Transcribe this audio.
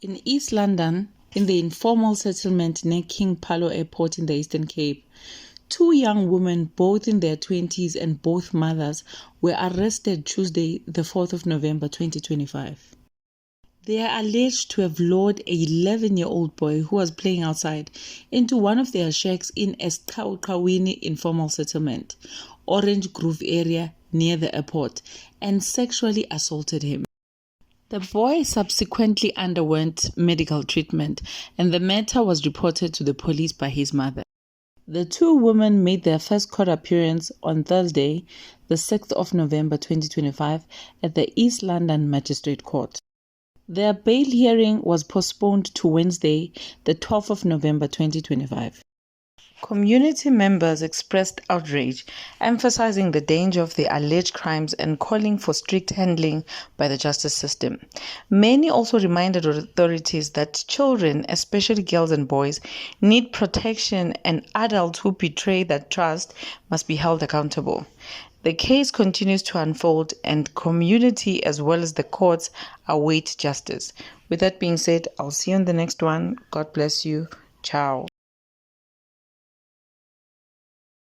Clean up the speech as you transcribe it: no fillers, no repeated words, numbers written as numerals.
In East London, in the informal settlement near King Paulo Airport in the Eastern Cape, two young women, both in their 20s and both mothers, were arrested Tuesday, the 4th of November 2025. They are alleged to have lured a 11-year-old boy who was playing outside into one of their shacks in Eqawini informal settlement, Orange Grove area near the airport, and sexually assaulted him. The boy subsequently underwent medical treatment, and the matter was reported to the police by his mother. The two women made their first court appearance on Thursday, the 6th of November 2025, at the East London Magistrate Court. Their bail hearing was postponed to Wednesday, the 12th of November 2025. Community members expressed outrage, emphasizing the danger of the alleged crimes and calling for strict handling by the justice system. Many also reminded authorities that children, especially girls and boys, need protection, and adults who betray that trust must be held accountable. The case continues to unfold, and community as well as the courts await justice. With that being said, I'll see you on the next one. God bless you. Ciao.